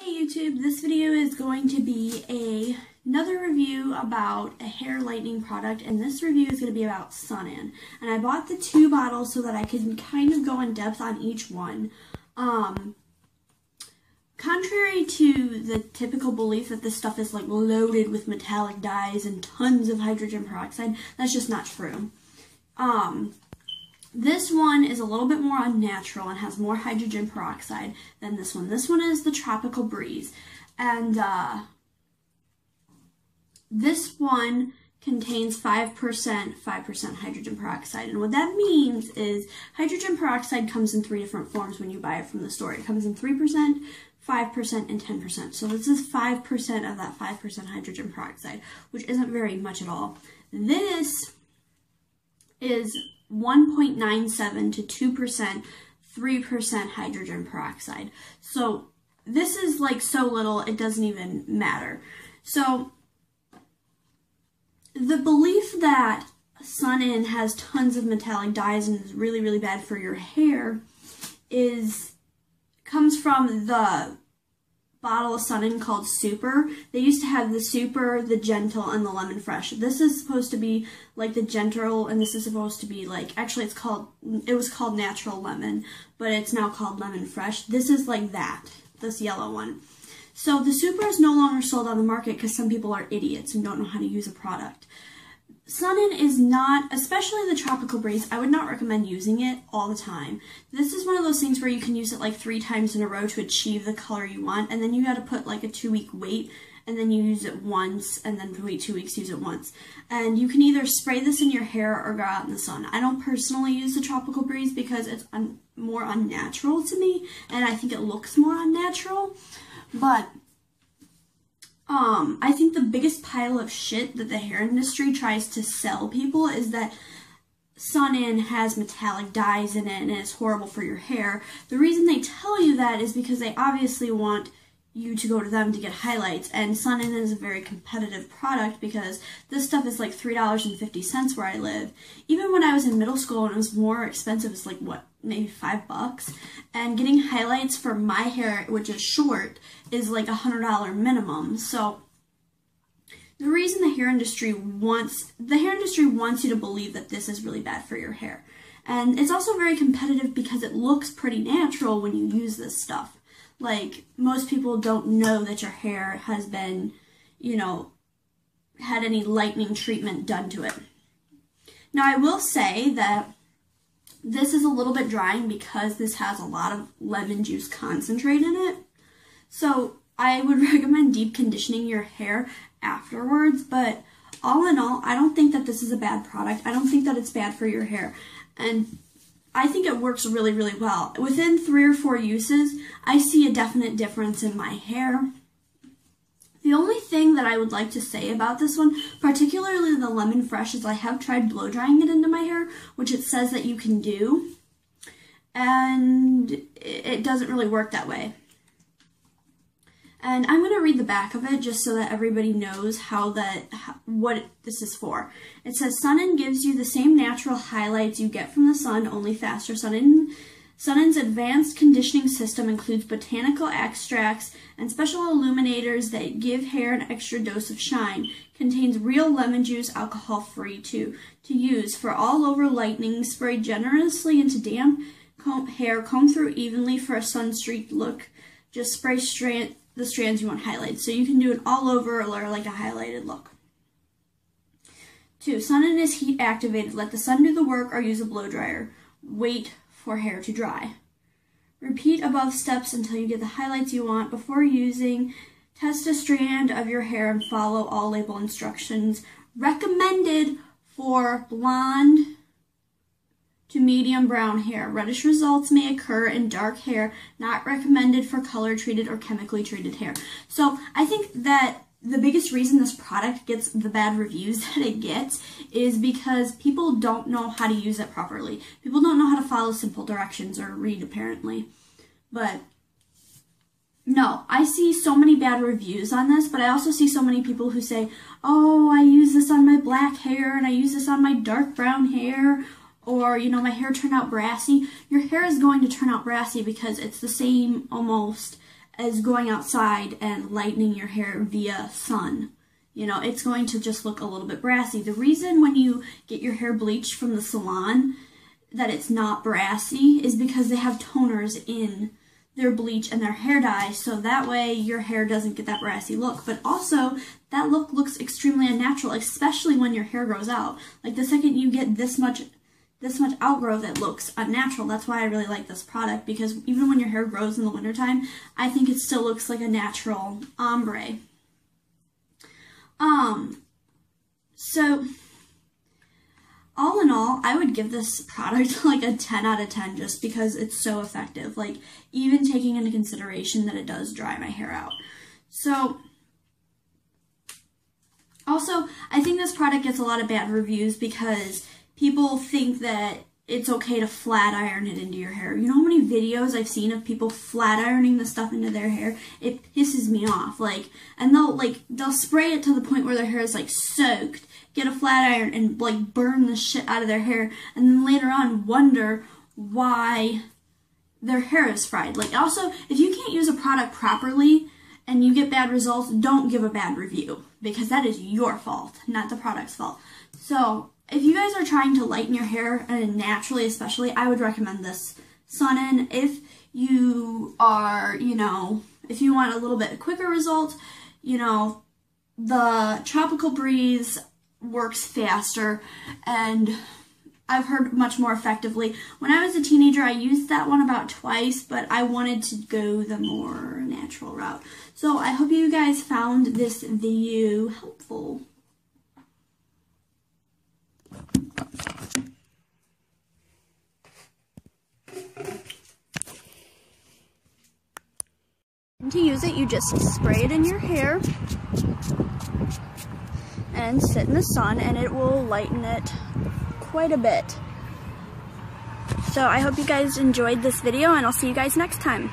Hey YouTube, this video is going to be another review about a hair lightening product, and this review is going to be about Sun-In. And I bought the 2 bottles so that I can kind of go in depth on each one. Contrary to the typical belief that this stuff is like loaded with metallic dyes and tons of hydrogen peroxide, that's just not true. This one is a little bit more unnatural and has more hydrogen peroxide than this one. This one is the Tropical Breeze, and this one contains 5% hydrogen peroxide. And what that means is hydrogen peroxide comes in 3 different forms when you buy it from the store. It comes in 3%, 5%, and 10%. So this is 5% of that 5% hydrogen peroxide, which isn't very much at all. This is 1.97 to 2%, 3% hydrogen peroxide. So this is like so little, it doesn't even matter. So the belief that Sun-In has tons of metallic dyes and is really, really bad for your hair comes from the bottle of Sun-In called Super. They used to have the Super, the Gentle, and the Lemon Fresh. This is supposed to be like the Gentle, and this is supposed to be like, actually it was called Natural Lemon, but it's now called Lemon Fresh. This is like that, this yellow one. So the Super is no longer sold on the market because some people are idiots and don't know how to use a product. Sun-In is not, especially the Tropical Breeze, I would not recommend using it all the time. This is one of those things where you can use it like 3 times in a row to achieve the color you want, and then you got to put like a 2-week wait, and then you use it once, and then wait 2 weeks, use it once. And you can either spray this in your hair or go out in the sun. I don't personally use the Tropical Breeze because it's more unnatural to me, and I think it looks more unnatural, but I think the biggest pile of shit that the hair industry tries to sell people is that Sun-In has metallic dyes in it and it's horrible for your hair. The reason they tell you that is because they obviously want you to go to them to get highlights, and Sun-In is a very competitive product because this stuff is like $3.50 where I live. Even when I was in middle school and it was more expensive, it's like, what, maybe $5? And getting highlights for my hair, which is short, is like $100 minimum. So the reason the hair industry wants you to believe that this is really bad for your hair. And it's also very competitive because it looks pretty natural when you use this stuff. Like, most people don't know that your hair has been, had any lightening treatment done to it. Now, I will say that this is a little bit drying because this has a lot of lemon juice concentrate in it. So I would recommend deep conditioning your hair afterwards, but all in all, I don't think that this is a bad product. I don't think that it's bad for your hair. And I think it works really, really well. Within 3 or 4 uses, I see a definite difference in my hair. The only thing that I would like to say about this one, particularly the Lemon Fresh, is I have tried blow drying it into my hair, which it says that you can do, and it doesn't really work that way. And I'm going to read the back of it just so that everybody knows what this is for. It says, Sun-In gives you the same natural highlights you get from the sun, only faster. Sun-In's advanced conditioning system includes botanical extracts and special illuminators that give hair an extra dose of shine. Contains real lemon juice, alcohol-free to use for all-over lightening. Spray generously into damp hair. Comb through evenly for a sun-streaked look. Just spray the strands you want highlighted. So you can do it all over or like a highlighted look. 2. Sun-In is heat activated. Let the sun do the work or use a blow dryer. Wait for hair to dry. Repeat above steps until you get the highlights you want. Before using, test a strand of your hair and follow all label instructions. Recommended for blonde to medium brown hair. Reddish results may occur in dark hair, not recommended for color-treated or chemically treated hair. So I think that the biggest reason this product gets the bad reviews that it gets is because people don't know how to use it properly. People don't know how to follow simple directions or read, apparently. But no, I see so many bad reviews on this, but I also see so many people who say, oh, I use this on my black hair and I use this on my dark brown hair, or, my hair turned out brassy. Your hair is going to turn out brassy because it's the same almost as going outside and lightening your hair via sun. You know, it's going to just look a little bit brassy. The reason when you get your hair bleached from the salon that it's not brassy is because they have toners in their bleach and their hair dye, so that way your hair doesn't get that brassy look. But also, that look looks extremely unnatural, especially when your hair grows out. Like, the second you get this much outgrowth, it looks unnatural. That's why I really like this product, because even when your hair grows in the wintertime, I think it still looks like a natural ombre. So all in all, I would give this product like a 10 out of 10 just because it's so effective. Like, even taking into consideration that it does dry my hair out. So, also, I think this product gets a lot of bad reviews because people think that it's okay to flat iron it into your hair. You know how many videos I've seen of people flat ironing the stuff into their hair? It pisses me off. Like, and they'll spray it to the point where their hair is like soaked, get a flat iron and like burn the shit out of their hair, and then later on wonder why their hair is fried. Like, also, if you can't use a product properly and you get bad results, don't give a bad review, because that is your fault, not the product's fault. So if you guys are trying to lighten your hair, and naturally especially, I would recommend this Sun-In. If you are, you know, if you want a little bit quicker result, you know, the Tropical Breeze works faster, and I've heard much more effectively. When I was a teenager, I used that one about twice, but I wanted to go the more natural route. So I hope you guys found this video helpful. To use it, you just spray it in your hair and sit in the sun, and it will lighten it quite a bit. So I hope you guys enjoyed this video, and I'll see you guys next time.